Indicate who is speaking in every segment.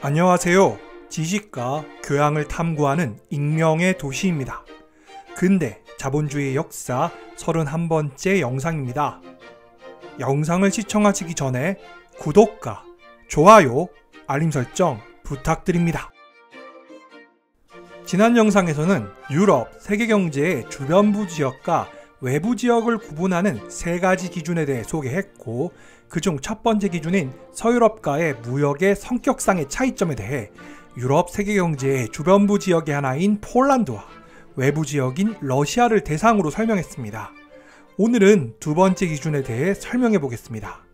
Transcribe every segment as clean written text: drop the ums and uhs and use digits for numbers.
Speaker 1: 안녕하세요. 지식과 교양을 탐구하는 익명의 도시입니다. 근대 자본주의 역사 31번째 영상입니다. 영상을 시청하시기 전에 구독과 좋아요, 알림 설정 부탁드립니다. 지난 영상에서는 유럽 세계경제의 주변부 지역과 외부 지역을 구분하는 세 가지 기준에 대해 소개했고, 그중 첫 번째 기준인 서유럽과의 무역의 성격상의 차이점에 대해 유럽 세계경제의 주변부 지역의 하나인 폴란드와 외부 지역인 러시아를 대상으로 설명했습니다. 오늘은 두 번째 기준에 대해 설명해 보겠습니다.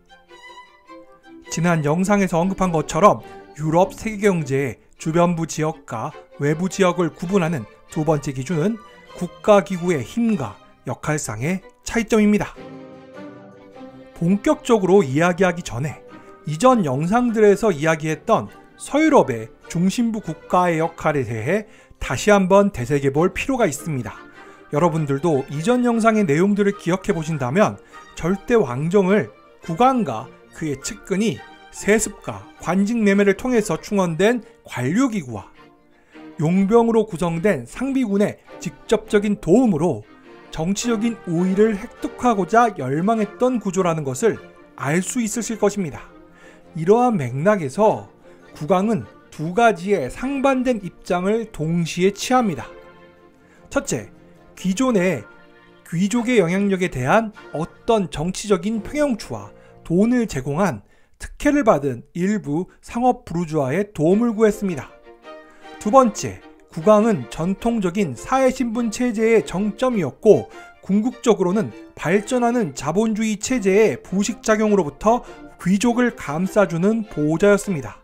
Speaker 1: 지난 영상에서 언급한 것처럼 유럽 세계경제의 주변부 지역과 외부 지역을 구분하는 두 번째 기준은 국가기구의 힘과 역할상의 차이점입니다. 본격적으로 이야기하기 전에 이전 영상들에서 이야기했던 서유럽의 중심부 국가의 역할에 대해 다시 한번 되새겨 볼 필요가 있습니다. 여러분들도 이전 영상의 내용들을 기억해 보신다면 절대 왕정을 국왕과 그의 측근이 세습과 관직 매매를 통해서 충원된 관료기구와 용병으로 구성된 상비군의 직접적인 도움으로 정치적인 우위를 획득하고자 열망했던 구조라는 것을 알 수 있으실 것입니다. 이러한 맥락에서 국왕은 두 가지의 상반된 입장을 동시에 취합니다. 첫째, 기존의 귀족의 영향력에 대한 어떤 정치적인 평형추와 돈을 제공한 특혜를 받은 일부 상업 부르주아의 도움을 구했습니다. 두 번째, 국왕은 전통적인 사회신분 체제의 정점이었고, 궁극적으로는 발전하는 자본주의 체제의 부식작용으로부터 귀족을 감싸주는 보호자였습니다.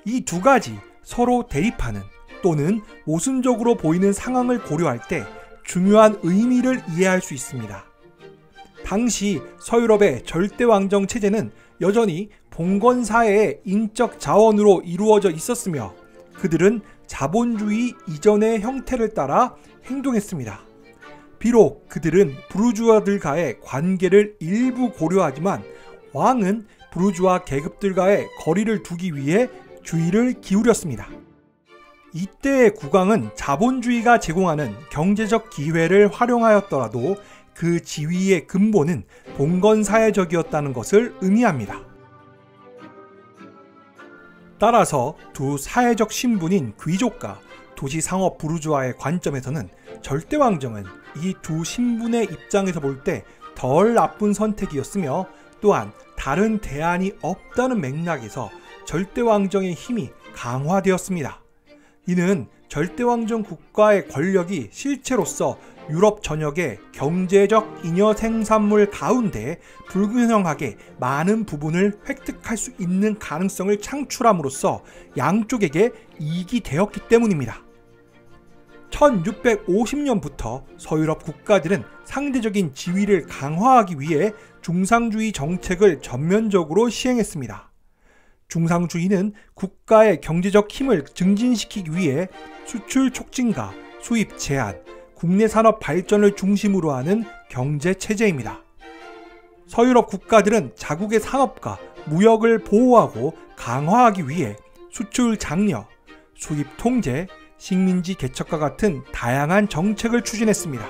Speaker 1: 이 두 가지 서로 대립하는 또는 모순적으로 보이는 상황을 고려할 때 중요한 의미를 이해할 수 있습니다. 당시 서유럽의 절대왕정 체제는 여전히 봉건사회의 인적 자원으로 이루어져 있었으며, 그들은 자본주의 이전의 형태를 따라 행동했습니다. 비록 그들은 부르주아들과의 관계를 일부 고려하지만 왕은 부르주아 계급들과의 거리를 두기 위해 주의를 기울였습니다. 이때의 국왕은 자본주의가 제공하는 경제적 기회를 활용하였더라도 그 지위의 근본은 봉건사회적이었다는 것을 의미합니다. 따라서 두 사회적 신분인 귀족과 도시상업 부르주아의 관점에서는 절대왕정은 이 두 신분의 입장에서 볼 때 덜 나쁜 선택이었으며, 또한 다른 대안이 없다는 맥락에서 절대왕정의 힘이 강화되었습니다. 이는 절대왕정 국가의 권력이 실체로서 유럽 전역의 경제적 잉여 생산물 가운데 불균형하게 많은 부분을 획득할 수 있는 가능성을 창출함으로써 양쪽에게 이익이 되었기 때문입니다. 1650년부터 서유럽 국가들은 상대적인 지위를 강화하기 위해 중상주의 정책을 전면적으로 시행했습니다. 중상주의는 국가의 경제적 힘을 증진시키기 위해 수출 촉진과 수입 제한, 국내 산업 발전을 중심으로 하는 경제 체제입니다. 서유럽 국가들은 자국의 산업과 무역을 보호하고 강화하기 위해 수출 장려, 수입 통제, 식민지 개척과 같은 다양한 정책을 추진했습니다.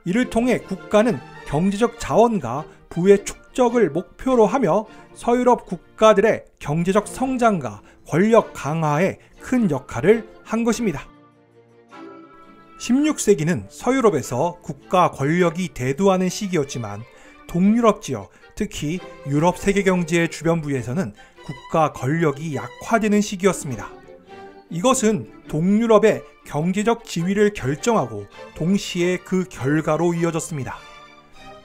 Speaker 1: 이를 통해 국가는 경제적 자원과 부의 축적을 목표로 하며 서유럽 국가들의 경제적 성장과 권력 강화에 큰 역할을 한 것입니다. 16세기는 서유럽에서 국가 권력이 대두하는 시기였지만, 동유럽 지역, 특히 유럽 세계경제의 주변부에서는 국가 권력이 약화되는 시기였습니다. 이것은 동유럽의 경제적 지위를 결정하고 동시에 그 결과로 이어졌습니다.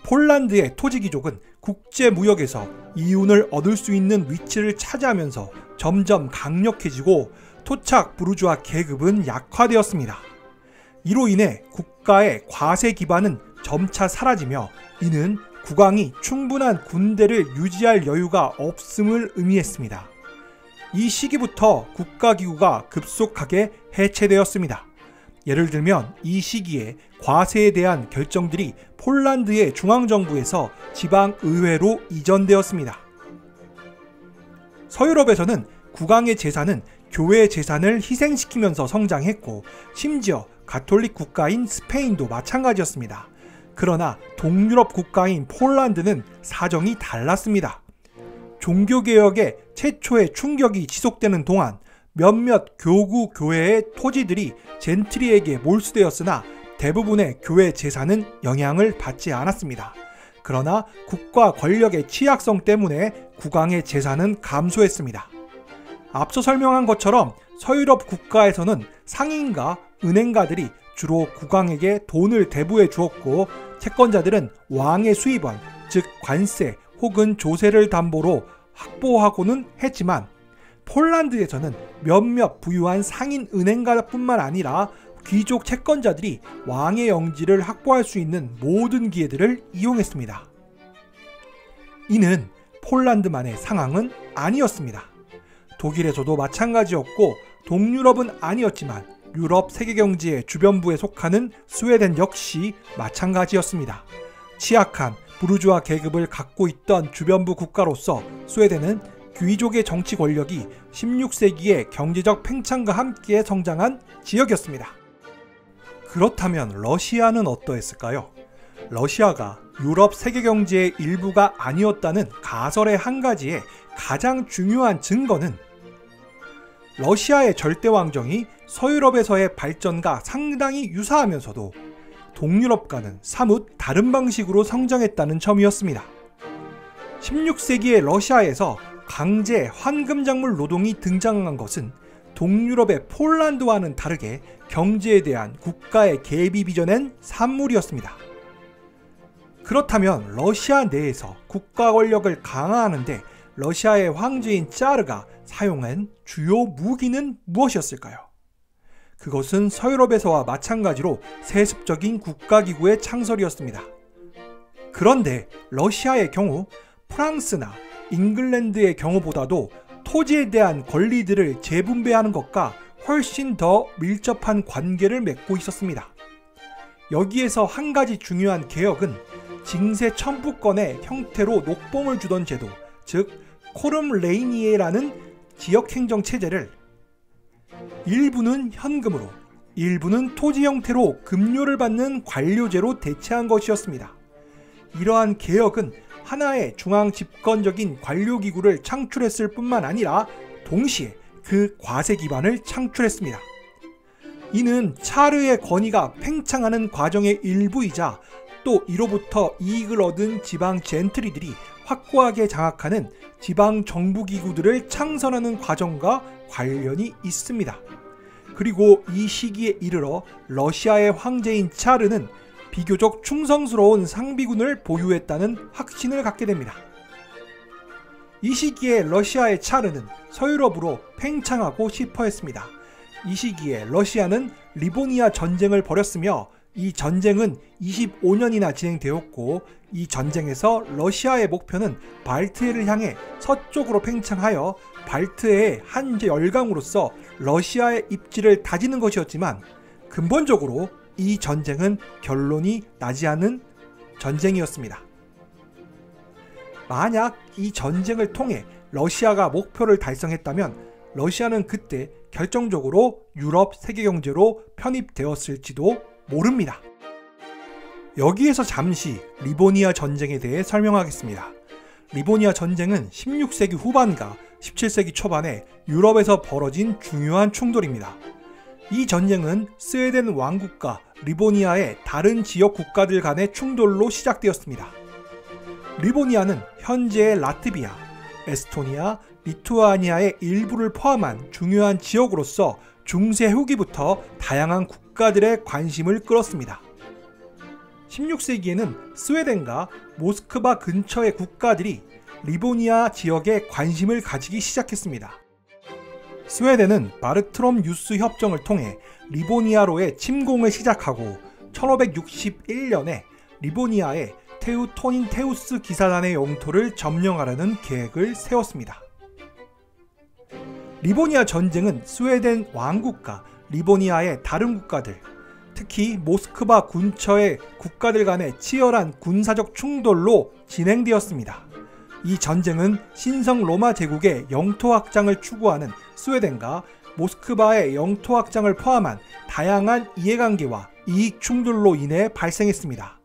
Speaker 1: 폴란드의 토지귀족은 국제무역에서 이윤을 얻을 수 있는 위치를 차지하면서 점점 강력해지고, 토착 부르주아 계급은 약화되었습니다. 이로 인해 국가의 과세 기반은 점차 사라지며, 이는 국왕이 충분한 군대를 유지할 여유가 없음을 의미했습니다. 이 시기부터 국가기구가 급속하게 해체되었습니다. 예를 들면 이 시기에 과세에 대한 결정들이 폴란드의 중앙정부에서 지방의회로 이전되었습니다. 서유럽에서는 국왕의 제사는 교회의 재산을 희생시키면서 성장했고 심지어 가톨릭 국가인 스페인도 마찬가지였습니다. 그러나 동유럽 국가인 폴란드는 사정이 달랐습니다. 종교개혁의 최초의 충격이 지속되는 동안 몇몇 교구 교회의 토지들이 젠트리에게 몰수되었으나 대부분의 교회 재산은 영향을 받지 않았습니다. 그러나 국가 권력의 취약성 때문에 국왕의 재산은 감소했습니다. 앞서 설명한 것처럼 서유럽 국가에서는 상인과 은행가들이 주로 국왕에게 돈을 대부해 주었고 채권자들은 왕의 수입원, 즉 관세 혹은 조세를 담보로 확보하고는 했지만 폴란드에서는 몇몇 부유한 상인 은행가뿐만 아니라 귀족 채권자들이 왕의 영지를 확보할 수 있는 모든 기회들을 이용했습니다. 이는 폴란드만의 상황은 아니었습니다. 독일에서도 마찬가지였고 동유럽은 아니었지만 유럽 세계경제의 주변부에 속하는 스웨덴 역시 마찬가지였습니다. 취약한 부르주아 계급을 갖고 있던 주변부 국가로서 스웨덴은 귀족의 정치 권력이 16세기의 경제적 팽창과 함께 성장한 지역이었습니다. 그렇다면 러시아는 어떠했을까요? 러시아가 유럽 세계경제의 일부가 아니었다는 가설의 한 가지의 가장 중요한 증거는 러시아의 절대왕정이 서유럽에서의 발전과 상당히 유사하면서도 동유럽과는 사뭇 다른 방식으로 성장했다는 점이었습니다. 16세기의 러시아에서 강제 황금작물 노동이 등장한 것은 동유럽의 폴란드와는 다르게 경제에 대한 국가의 개입이 빚어낸 산물이었습니다. 그렇다면 러시아 내에서 국가 권력을 강화하는데 러시아의 황제인 짜르가 사용한 주요 무기는 무엇이었을까요? 그것은 서유럽에서와 마찬가지로 세습적인 국가기구의 창설이었습니다. 그런데 러시아의 경우 프랑스나 잉글랜드의 경우보다도 토지에 대한 권리들을 재분배하는 것과 훨씬 더 밀접한 관계를 맺고 있었습니다. 여기에서 한 가지 중요한 개혁은 징세 첨부권의 형태로 녹봉을 주던 제도, 즉 코름레이니에라는 지역행정 체제를 일부는 현금으로, 일부는 토지 형태로 급료를 받는 관료제로 대체한 것이었습니다. 이러한 개혁은 하나의 중앙 집권적인 관료기구를 창출했을 뿐만 아니라 동시에 그 과세 기반을 창출했습니다. 이는 차르의 권위가 팽창하는 과정의 일부이자 또 이로부터 이익을 얻은 지방 젠트리들이 확고하게 장악하는 지방 정부기구들을 창설하는 과정과 관련이 있습니다. 그리고 이 시기에 이르러 러시아의 황제인 차르는 비교적 충성스러운 상비군을 보유했다는 확신을 갖게 됩니다. 이 시기에 러시아의 차르는 서유럽으로 팽창하고 싶어 했습니다. 이 시기에 러시아는 리보니아 전쟁을 벌였으며 이 전쟁은 25년이나 진행되었고 이 전쟁에서 러시아의 목표는 발트해를 향해 서쪽으로 팽창하여 발트해의 한 열강으로서 러시아의 입지를 다지는 것이었지만 근본적으로 이 전쟁은 결론이 나지 않은 전쟁이었습니다. 만약 이 전쟁을 통해 러시아가 목표를 달성했다면 러시아는 그때 결정적으로 유럽 세계경제로 편입되었을지도 모릅니다. 여기에서 잠시 리보니아 전쟁에 대해 설명하겠습니다. 리보니아 전쟁은 16세기 후반과 17세기 초반에 유럽에서 벌어진 중요한 충돌입니다. 이 전쟁은 스웨덴 왕국과 리보니아의 다른 지역 국가들 간의 충돌로 시작되었습니다. 리보니아는 현재의 라트비아, 에스토니아, 리투아니아의 일부를 포함한 중요한 지역으로서 중세 후기부터 다양한 국가들의 관심을 끌었습니다. 16세기에는 스웨덴과 모스크바 근처의 국가들이 리보니아 지역에 관심을 가지기 시작했습니다. 스웨덴은 바르트롬 유스 협정을 통해 리보니아로의 침공을 시작하고 1561년에 리보니아의 테우토닌테우스 기사단의 영토를 점령하려는 계획을 세웠습니다. 리보니아 전쟁은 스웨덴 왕국과 리보니아의 다른 국가들, 특히 모스크바 근처의 국가들 간의 치열한 군사적 충돌로 진행되었습니다. 이 전쟁은 신성 로마 제국의 영토 확장을 추구하는 스웨덴과 모스크바의 영토 확장을 포함한 다양한 이해관계와 이익 충돌로 인해 발생했습니다.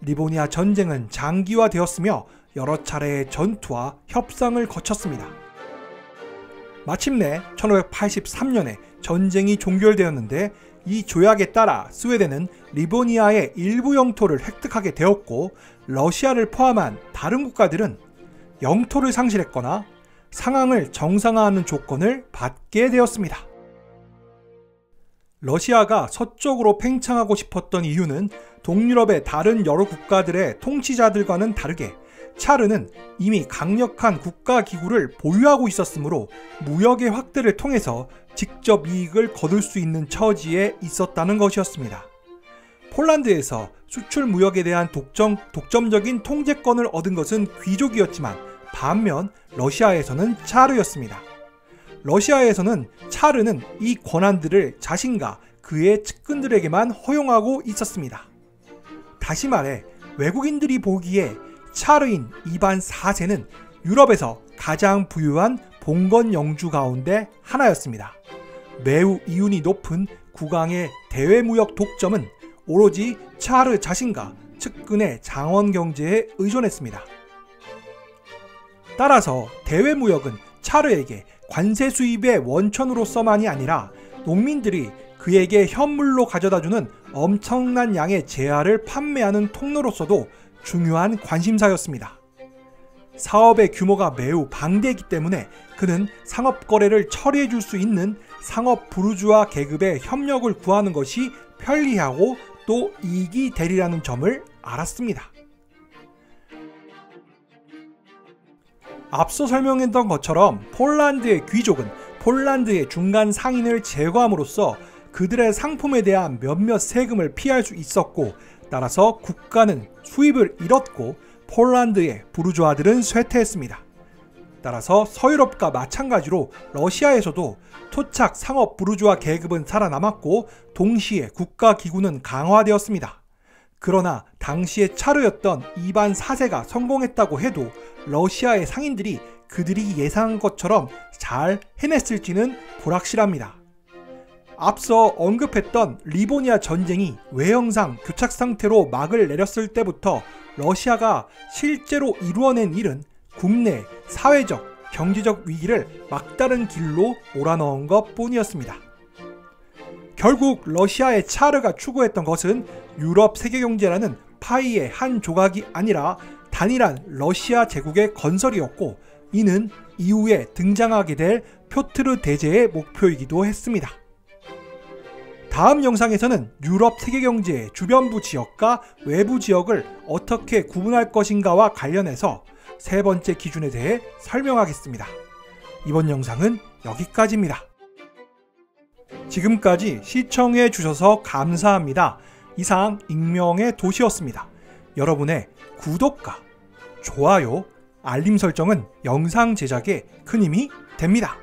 Speaker 1: 리보니아 전쟁은 장기화되었으며 여러 차례의 전투와 협상을 거쳤습니다. 마침내 1583년에 전쟁이 종결되었는데 이 조약에 따라 스웨덴은 리보니아의 일부 영토를 획득하게 되었고 러시아를 포함한 다른 국가들은 영토를 상실했거나 상황을 정상화하는 조건을 받게 되었습니다. 러시아가 서쪽으로 팽창하고 싶었던 이유는 동유럽의 다른 여러 국가들의 통치자들과는 다르게 차르는 이미 강력한 국가기구를 보유하고 있었으므로 무역의 확대를 통해서 직접 이익을 거둘 수 있는 처지에 있었다는 것이었습니다. 폴란드에서 수출 무역에 대한 독점적인 통제권을 얻은 것은 귀족이었지만 반면 러시아에서는 차르였습니다. 러시아에서는 차르는 이 권한들을 자신과 그의 측근들에게만 허용하고 있었습니다. 다시 말해 외국인들이 보기에 차르인 이반 4세는 유럽에서 가장 부유한 봉건 영주 가운데 하나였습니다. 매우 이윤이 높은 국왕의 대외무역 독점은 오로지 차르 자신과 측근의 장원 경제에 의존했습니다. 따라서 대외무역은 차르에게 관세 수입의 원천으로서만이 아니라 농민들이 그에게 현물로 가져다주는 엄청난 양의 재화를 판매하는 통로로서도 중요한 관심사였습니다. 사업의 규모가 매우 방대했기 때문에 그는 상업거래를 처리해 줄 수 있는 상업 부르주아 계급의 협력을 구하는 것이 편리하고 또 이익이 되리라는 점을 알았습니다. 앞서 설명했던 것처럼 폴란드의 귀족은 폴란드의 중간 상인을 제거함으로써 그들의 상품에 대한 몇몇 세금을 피할 수 있었고 따라서 국가는 수입을 잃었고 폴란드의 부르주아들은 쇠퇴했습니다. 따라서 서유럽과 마찬가지로 러시아에서도 토착 상업 부르주아 계급은 살아남았고 동시에 국가기구는 강화되었습니다. 그러나 당시의 차르였던 이반 4세가 성공했다고 해도 러시아의 상인들이 그들이 예상한 것처럼 잘 해냈을지는 불확실합니다. 앞서 언급했던 리보니아 전쟁이 외형상 교착 상태로 막을 내렸을 때부터 러시아가 실제로 이루어낸 일은 국내 사회적, 경제적 위기를 막다른 길로 몰아넣은 것 뿐이었습니다. 결국 러시아의 차르가 추구했던 것은 유럽 세계경제라는 파이의 한 조각이 아니라 단일한 러시아 제국의 건설이었고 이는 이후에 등장하게 될 표트르 대제의 목표이기도 했습니다. 다음 영상에서는 유럽 세계경제의 주변부 지역과 외부 지역을 어떻게 구분할 것인가와 관련해서 세 번째 기준에 대해 설명하겠습니다. 이번 영상은 여기까지입니다. 지금까지 시청해 주셔서 감사합니다. 이상 익명의 도시였습니다. 여러분의 구독과 좋아요, 알림 설정은 영상 제작에 큰 힘이 됩니다.